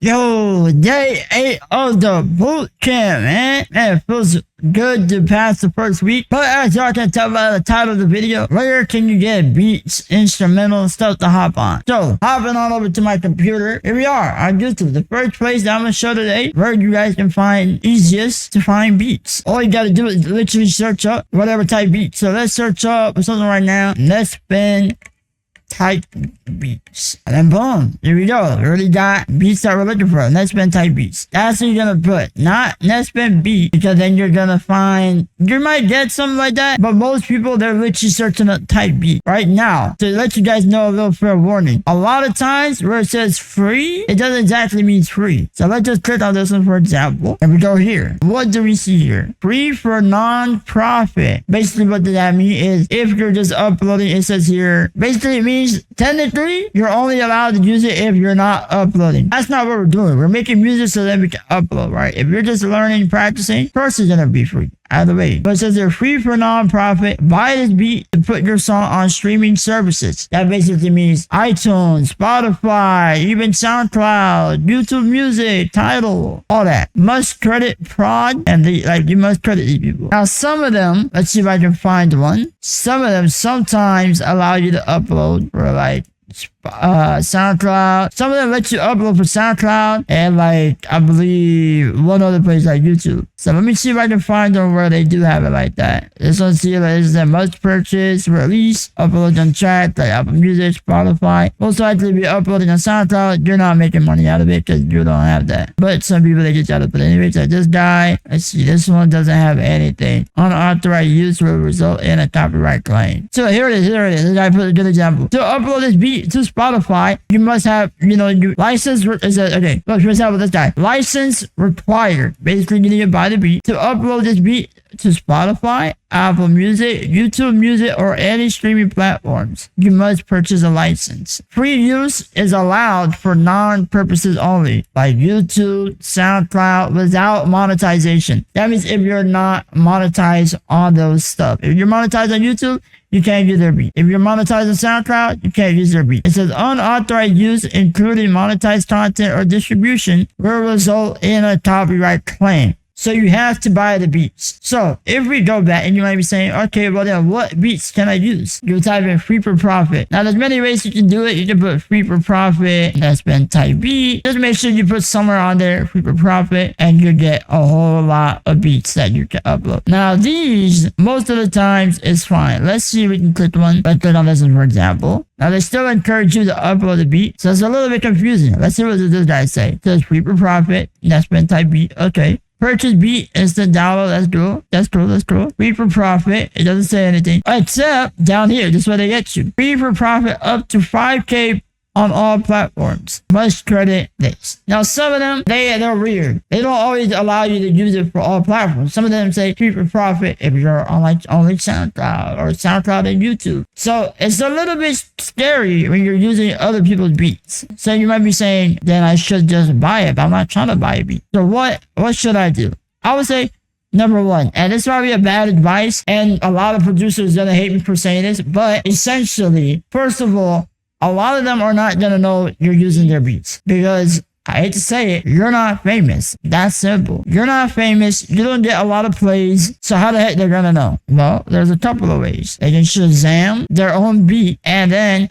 Yo, day 8 of the boot camp, man. Man, it feels good to pass the first week. But as y'all can tell by the title of the video, where can you get beats, instrumental stuff to hop on? So, hopping on over to my computer, here we are on YouTube. The first place that I'm gonna show today, where you guys can find easiest to find beats. All you gotta do is literally search up whatever type beat. So let's search up something right now. Let's spin type beats, and then boom, here we go. We already got beats that we're looking for. Let's spin type beats. That's what you're gonna put, not let's spin beat, because then you're gonna find, you might get something like that, but most people, they're literally searching a type beat right now. To let you guys know a little fair warning, a lot of times where it says free, it doesn't exactly mean free. So let's just click on this one for example, and we go here. What do we see here? Free for non-profit. Basically what does that mean is, if you're just uploading, it says here, basically it means technically you're only allowed to use it if you're not uploading. That's not what we're doing. We're making music so that we can upload, right? If you're just learning, practicing, of course it's gonna be free. Either way. But it says they're free for non-profit. Buy this beat to put your song on streaming services. That basically means iTunes, Spotify, even SoundCloud, YouTube Music, Tidal, all that. Must credit prod, and you must credit these people. Now some of them, let's see if I can find one. Some of them sometimes allow you to upload for SoundCloud. Some of them let you upload for SoundCloud, and I believe one other place like YouTube. So let me see if I can find them where they do have it like that. This one see is that must purchase, release, upload on track like Apple Music, Spotify. Most likely be uploading on SoundCloud. You're not making money out of it because you don't have that. But some people they get out of it. But anyways, like this guy, let's see, this one doesn't have anything. Unauthorized use will result in a copyright claim. So here it is. This guy put a good example. To upload this beat to Spotify, you must have, you license. Okay, look, for example, this guy, license required. Basically, you need to buy the beat to upload this beat to Spotify, Apple Music, YouTube Music, or any streaming platforms. You must purchase a license. Free use is allowed for non-purposes only, like YouTube, SoundCloud, without monetization. That means if you're not monetized on those stuff. If you're monetized on YouTube, you can't use their beat. If you're monetized on SoundCloud, you can't use their beat. It says unauthorized use, including monetized content or distribution, will result in a copyright claim. So you have to buy the beats. So if we go back, and you might be saying, okay, well then what beats can I use? You type in free for profit. Now there's many ways you can do it. You can put free for profit, that's been type beat. Just make sure you put somewhere on there, free for profit, and you get a whole lot of beats that you can upload. Now these, most of the times, is fine. Let's see if we can click one. Let's click on this one for example. Now they still encourage you to upload the beat. So it's a little bit confusing. Let's see what this guy say. It says free for profit, that's been type beat, okay. Purchase beat instant download. That's cool. Free for profit. It doesn't say anything. Except down here. This is where they get you. Free for profit up to 5K on all platforms. Must credit this. Now some of them, they're weird. They don't always allow you to use it for all platforms. Some of them say free for profit if you're on only SoundCloud or SoundCloud and YouTube. So it's a little bit scary when you're using other people's beats. So you might be saying, then I should just buy it, but I'm not trying to buy a beat. So what should I do? I would say, number one, and this might be a bad advice, and a lot of producers are gonna hate me for saying this, but essentially, first of all, a lot of them are not going to know you're using their beats because, I hate to say it, you're not famous. That's simple. You're not famous. You don't get a lot of plays. So how the heck they're going to know? Well, there's a couple of ways. They can Shazam their own beat, and then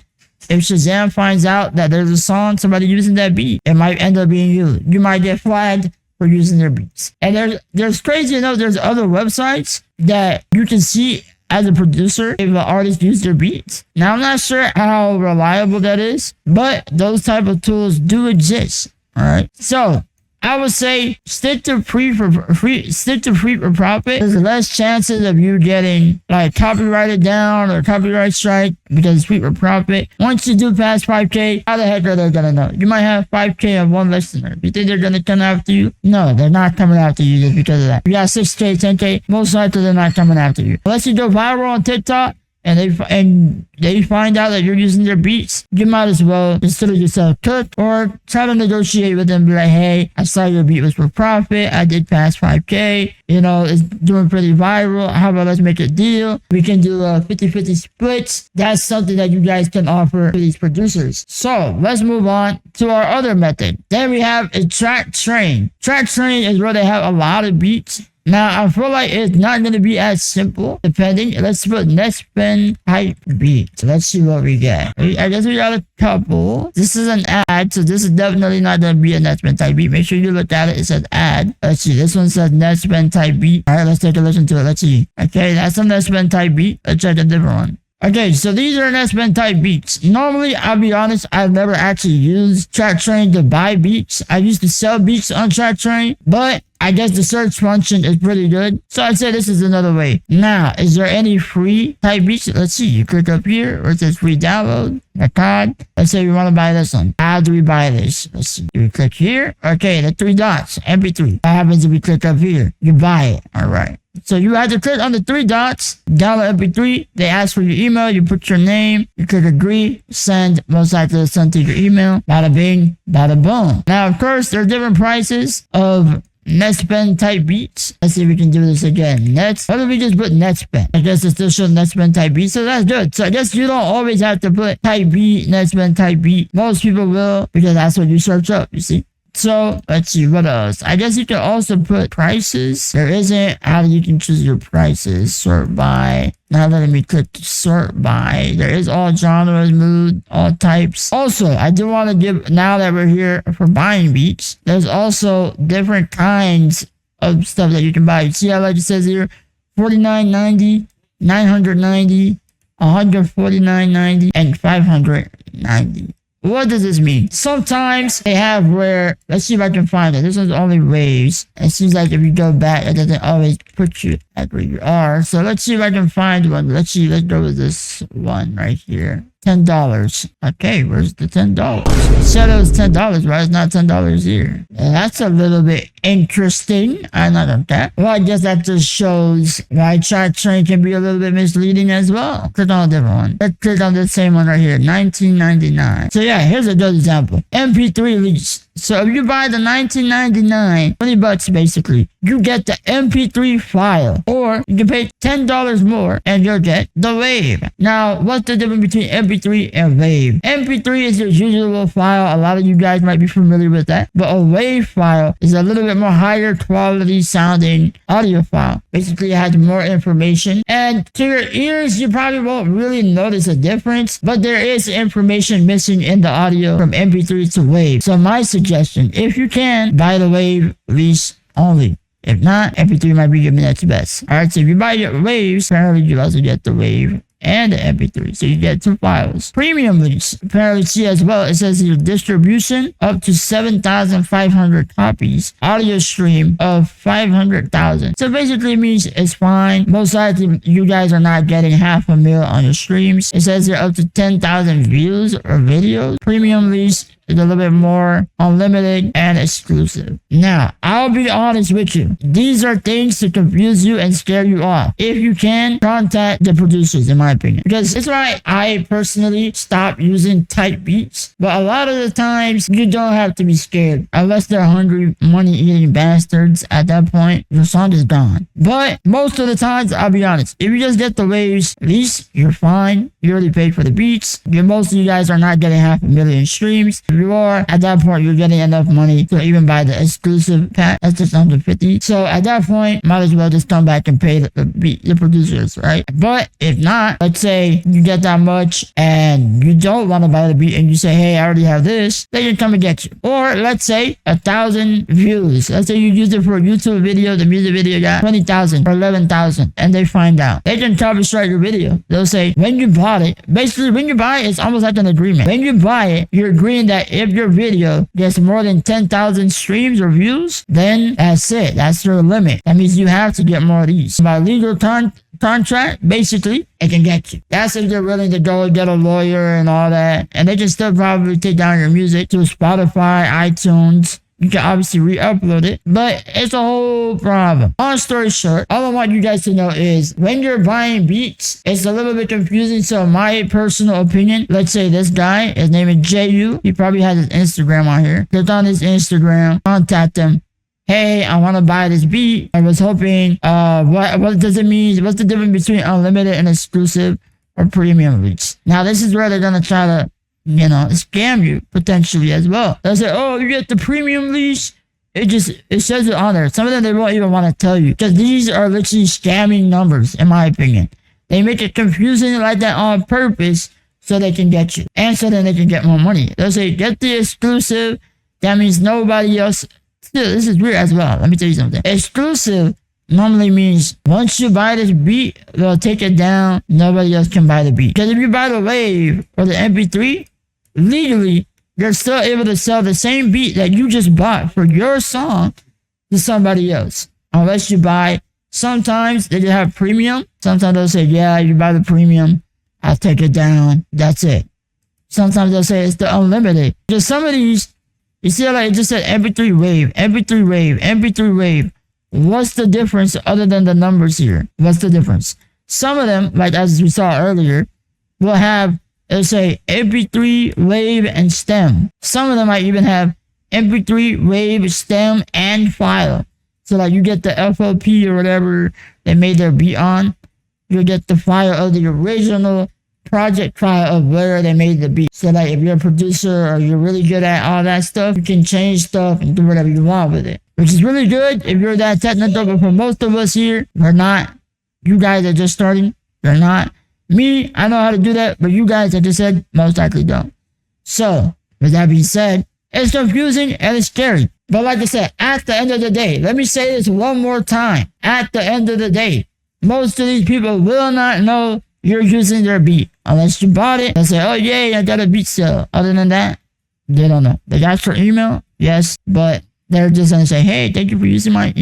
if Shazam finds out that there's a song, somebody using that beat, it might end up being you. You might get flagged for using their beats. And there's crazy enough, there's other websites that you can see as a producer if an artist used their beats. Now I'm not sure how reliable that is, but those type of tools do exist. All right. So I would say stick to free for profit. There's less chances of you getting copyrighted down or copyright strike because it's free for profit. Once you do pass 5K, how the heck are they gonna know? You might have 5K of one listener. You think they're gonna come after you? No, they're not coming after you just because of that. If you got 6K, 10K, most likely they're not coming after you. Unless you go viral on TikTok and they find out that you're using their beats, you might as well consider yourself cooked or try to negotiate with them. Be like, hey, I saw your beat was for profit. I did pass 5K. You know, it's doing pretty viral. How about let's make a deal? We can do a 50-50 splits. That's something that you guys can offer to these producers. So let's move on to our other method. Then we have a track train. Track train is where they have a lot of beats. Now, I feel like it's not going to be as simple, depending. Let's put Netspin type beat. So let's see what we get. I guess we got a couple. This is an ad, so this is definitely not going to be a Netspin type beat. Make sure you look at it. It says ad. Let's see. This one says Netspin type beat. All right, let's take a listen to it. Let's see. Okay, that's a Netspin type beat. Let's check a different one. Okay, so these are Netspin type beats. Normally, I'll be honest, I've never actually used Track Train to buy beats. I used to sell beats on Track Train, but I guess the search function is pretty good. So I'd say this is another way. Now, is there any free type beats? Let's see. You click up here where it says free download. Record. Let's say we want to buy this one. How do we buy this? Let's see. Do we click here? Okay, the 3 dots. MP3. What happens if we click up here? You buy it. All right. So you have to click on the 3 dots, download MP3. They ask for your email. You put your name. You click agree, send. Most likely send to your email. Bada bing, bada boom. Now, of course, there are different prices of Netspin type beats. Let's see if we can do this again. What if we just put Netspin? I guess it still shows Netspin type beat, so that's good. So I guess you don't always have to put type beat, Netspin type beat. Most people will, because that's what you search up, you see. So let's see what else. I guess you can also put prices. There isn't how you can choose your prices. Sort by. Now let me click sort by. There is all genres, mood, all types. Also, I do want to give, now that we're here for buying beats, there's also different kinds of stuff that you can buy. You see how like it says here, $49.90, $990, $149.90, and $590. What does this mean? Sometimes they have where, let's see if I can find it. This one's only waves. It seems like if you go back, it doesn't always put you at where you are. So let's see if I can find one. Let's see. Let's go with this one right here. $10. Okay, where's the $10? It said it was $10, right? It's not $10 here. And that's a little bit interesting. I know that. Well, I guess that just shows why Track Train can be a little bit misleading as well. Click on a different one. Let's click on the same one right here, $19.99. So yeah, here's a good example. MP3 lease. So if you buy the $19.99, $20 basically, you get the MP3 file. Or you can pay $10 more and you'll get the wave. Now, what's the difference between MP3 and wave? MP3 is your usual file. A lot of you guys might be familiar with that. But a wave file is a little bit more higher quality sounding audio file. Basically, it has more information. And to your ears, you probably won't really notice a difference. But there is information missing in the audio from MP3 to wave. So my suggestion, if you can, buy the wave lease only. If not, MP3 might be your next best. Alright, so if you buy your waves, apparently you also get the wave and the MP3. So you get 2 files. Premium lease. Apparently see as well, it says your distribution up to 7,500 copies. Audio stream of 500,000. So basically it means it's fine. Most likely you guys are not getting 500,000 on your streams. It says you're up to 10,000 views or videos. Premium lease is a little bit more unlimited and exclusive. Now, I'll be honest with you. These are things to confuse you and scare you off. If you can, contact the producers, in my opinion. Because it's why I personally stopped using type beats. But a lot of the times, you don't have to be scared. Unless they're hungry, money-eating bastards. At that point, your song is gone. But most of the times, I'll be honest. If you just get the waves, at least you're fine. You already paid for the beats. Most of you guys are not getting 500,000 streams. If you are, at that point, you're getting enough money to even buy the exclusive pack. That's just under 50. So at that point, might as well just come back and pay the producers, right? But if not, let's say you get that much and you don't want to buy the beat and you say, hey, I already have this, they can come and get you. Or let's say 1,000 views. Let's say you use it for a YouTube video, the music video got 20,000 or 11,000 and they find out. They can copy strike your video. They'll say, when you bought it, basically when you buy it, it's almost like an agreement. When you buy it, you're agreeing that if your video gets more than 10,000 streams or views, then that's it. That's your limit. That means you have to get more of these. By legal contract, basically, it can get you. That's if they're willing to go get a lawyer and all that. And they can still probably take down your music to Spotify, iTunes, You can obviously re-upload it, but it's a whole problem. Long story short, all I want you guys to know is when you're buying beats, it's a little bit confusing. So my personal opinion, let's say this guy, his name is JU. He probably has his Instagram on here. Click on his Instagram, contact him. Hey, I want to buy this beat. I was hoping, what does it mean? What's the difference between unlimited and exclusive or premium beats? Now, this is where they're going to try to, scam you potentially as well. They'll say, oh, you get the premium leash. It says it on there. Some of them, they won't even want to tell you because these are literally scamming numbers, in my opinion. They make it confusing like that on purpose so they can get you. And so then they can get more money. They'll say, get the exclusive. That means nobody else. Still, this is weird as well. Let me tell you something. Exclusive normally means once you buy this beat, they'll take it down. Nobody else can buy the beat. Because if you buy the Wave or the MP3, legally, you're still able to sell the same beat that you just bought for your song to somebody else. Unless you buy, sometimes they just have premium. Sometimes they'll say, yeah, you buy the premium, I'll take it down. That's it. Sometimes they'll say it's the unlimited. Just some of these, you see, like it just said MP3 Wave, MP3 Wave, MP3 Wave. What's the difference other than the numbers here? What's the difference? Some of them, like as we saw earlier, will have, it'll say MP3 Wave and stem. Some of them might even have MP3 Wave, stem, and file. So like you get the FLP or whatever they made their beat on. You'll get the file of the original project file of where they made the beat. So like if you're a producer or you're really good at all that stuff, you can change stuff and do whatever you want with it. Which is really good if you're that technical, but for most of us here, we're not. You guys are just starting. You're not. Me, I know how to do that, but you guys, I just said, most likely don't. So, with that being said, it's confusing and it's scary. But like I said, at the end of the day, let me say this one more time. At the end of the day, most of these people will not know you're using their beat. Unless you bought it, they'll say, oh yay, I got a beat sale. Other than that, they don't know. They ask for email, yes, but they're just gonna say, hey, thank you for using my,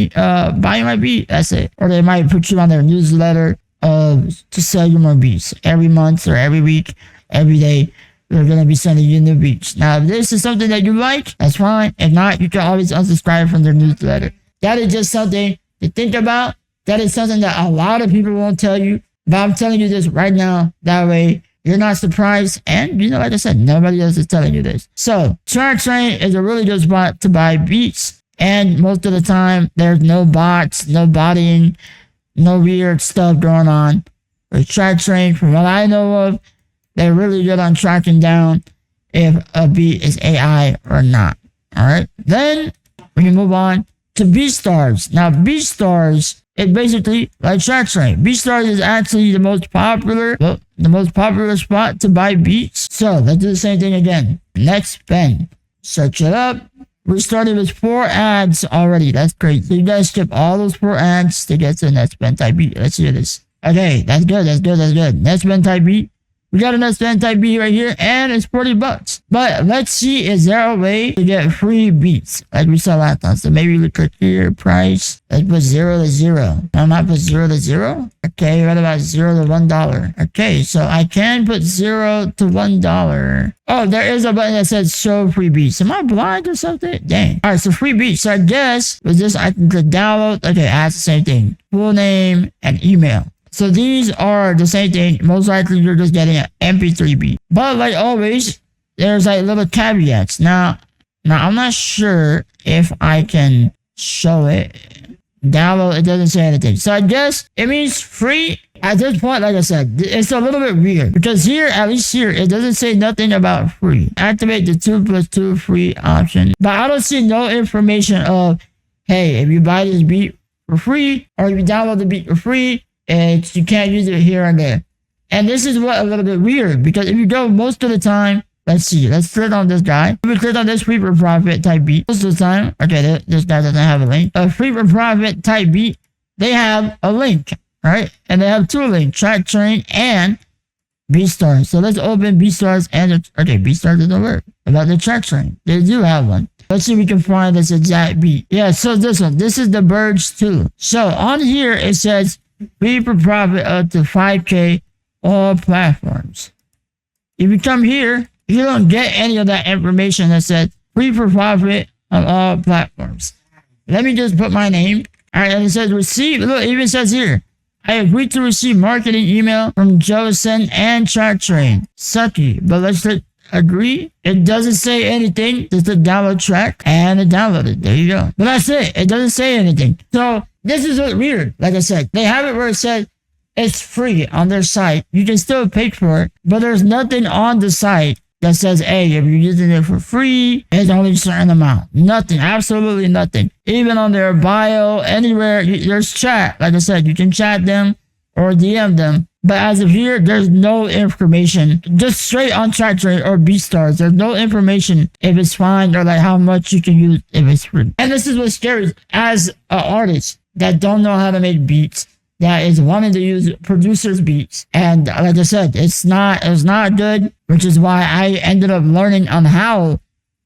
buying my beat. That's it. Or they might put you on their newsletter to sell you more beats. Every month or every week, every day, they're gonna be sending you new beats. Now, if this is something that you like, that's fine. If not, you can always unsubscribe from their newsletter. That is just something to think about. That is something that a lot of people won't tell you. But I'm telling you this right now. That way, you're not surprised. And, like I said, nobody else is telling you this. So, Track Train is a really good spot to buy beats. And most of the time, there's no bots, no botting, no weird stuff going on. With Track Train, from what I know of, they're really good on tracking down if a beat is AI or not. Alright? Then, we can move on to BeatStars. Now, BeatStars, it basically like Track Train. BeatStars is actually the most popular spot to buy beats. So let's do the same thing again. NetSpend. Search it up. We started with 4 ads already. That's great. So you guys skip all those 4 ads to get to NetSpend type beat. Let's hear this. Okay, that's good. NetSpend type beat. We got a NetSpend type beat right here, and it's $40. But let's see, is there a way to get free beats like we saw last time? So maybe we click here, price. Let's put 0 to 0. No, not put 0 to 0. Okay, what about 0 to $1? Okay, so I can put 0 to $1. Oh, there is a button that says show free beats. Am I blind or something? Dang. All right, so free beats. So I guess with this, I can click download. Okay, that's the same thing. Full name and email. So these are the same thing. Most likely you're just getting an MP3 beat. But like always, there's like little caveats. Now I'm not sure if I can show it. Download, it doesn't say anything. So I guess it means free. At this point, like I said, it's a little bit weird. Because here, at least here, it doesn't say nothing about free. Activate the 2+2 free option. But I don't see no information of, hey, if you buy this beat for free, or if you download the beat for free, and you can't use it here and there. And this is what a little bit weird, because if you go most of the time, let's see, let's click on this guy. If we click on this free for profit type beat, most of the time, okay, this guy doesn't have a link. A free for profit type beat, they have a link, right? And they have 2 links, Track Train and BeatStars. So let's open BeatStars and, okay, BeatStars doesn't work. About the Track Train, they do have one. Let's see if we can find this exact beat. Yeah, so this one, this is the Birds 2. So on here, it says, free for profit up to 5K all platforms. If you come here, you don't get any of that information that says free for profit on all platforms. Let me just put my name. All right, and it says receive. Look, it even says here. I agreed to receive marketing email from Joseph and Chart Train. Sucky, but let's hit agree. It doesn't say anything. Just a download track and it downloaded. There you go. But that's it. It doesn't say anything. So this is what's weird. Like I said, they have it where it says it's free on their site. You can still pay for it, but there's nothing on the site that says, hey, if you're using it for free, it's only a certain amount. Nothing. Absolutely nothing. Even on their bio, anywhere, there's chat. Like I said, you can chat them or DM them. But as of here, there's no information. Just straight on Chart Train or BeatStars, there's no information if it's fine or like how much you can use if it's free. And this is what's scary. As an artist that don't know how to make beats, that is wanting to use producers' beats. And like I said, it's not good, which is why I ended up learning on how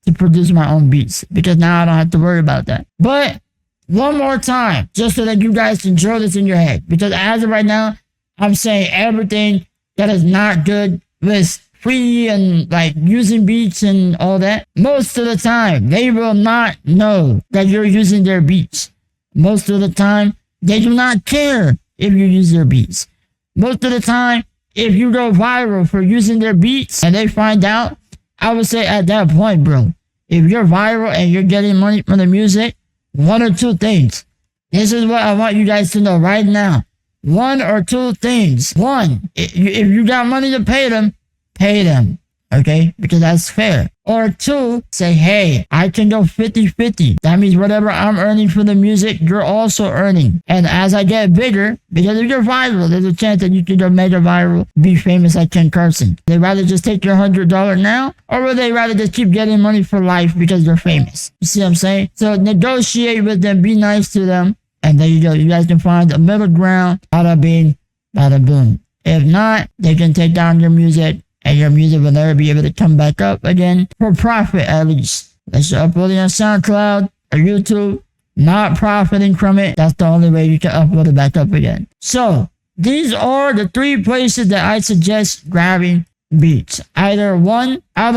to produce my own beats, because now I don't have to worry about that. But one more time, just so that you guys can drill this in your head, because as of right now, I'm saying everything that is not good with free and like using beats and all that. Most of the time, they will not know that you're using their beats. Most of the time, they do not care if you use their beats. Most of the time, if you go viral for using their beats and they find out, I would say at that point, bro, if you're viral and you're getting money from the music, one or two things. This is what I want you guys to know right now. One or two things. One, if you got money to pay them, pay them. Okay? Because that's fair. Or two, say, hey, I can go 50-50. That means whatever I'm earning for the music, you're also earning. And as I get bigger, because if you're viral, there's a chance that you can go mega viral, be famous like Ken Carson. They rather just take your $100 now, or would they rather just keep getting money for life because they're famous? You see what I'm saying? So negotiate with them, be nice to them, and there you go. You guys can find a middle ground. Bada bing, bada boom. If not, they can take down your music, and your music will never be able to come back up again for profit, at least. Unless you're uploading on SoundCloud or YouTube, not profiting from it. That's the only way you can upload it back up again. So these are the 3 places that I suggest grabbing beats. Either one on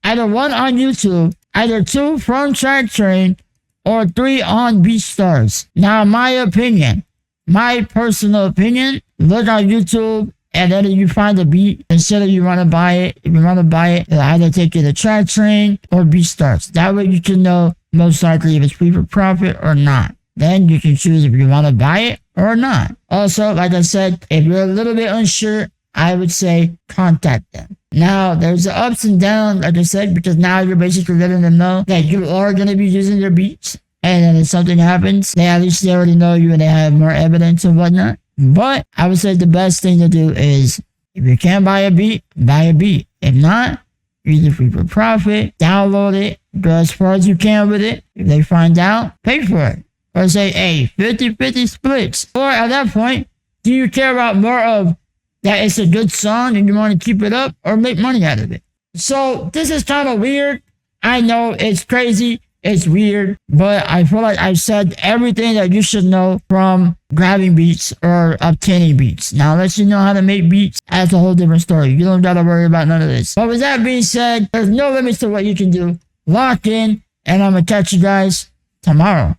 YouTube, either 2 from Chart Train, or 3 on BeatStars. Now, my opinion, my personal opinion, look on YouTube. And then if you find a beat, instead of you want to buy it, if you want to buy it, it'll either take you to Chart Train or BeatStars. That way you can know most likely if it's free for profit or not. Then you can choose if you want to buy it or not. Also, like I said, if you're a little bit unsure, I would say contact them. Now, there's the ups and downs, like I said, because now you're basically letting them know that you are going to be using their beats. And then if something happens, at least they already know you and they have more evidence and whatnot. But I would say the best thing to do is, if you can buy a beat, buy a beat. If not, use it free for profit, download it, go as far as you can with it. If they find out, pay for it. Or say, hey, 50-50 splits. Or at that point, do you care about more of that it's a good song and you want to keep it up, or make money out of it? So this is kind of weird. I know it's crazy. It's weird, but I feel like I've said everything that you should know from grabbing beats or obtaining beats. Now, unless you know how to make beats, that's a whole different story. You don't gotta worry about none of this. But with that being said, there's no limits to what you can do. Lock in, and I'm gonna catch you guys tomorrow.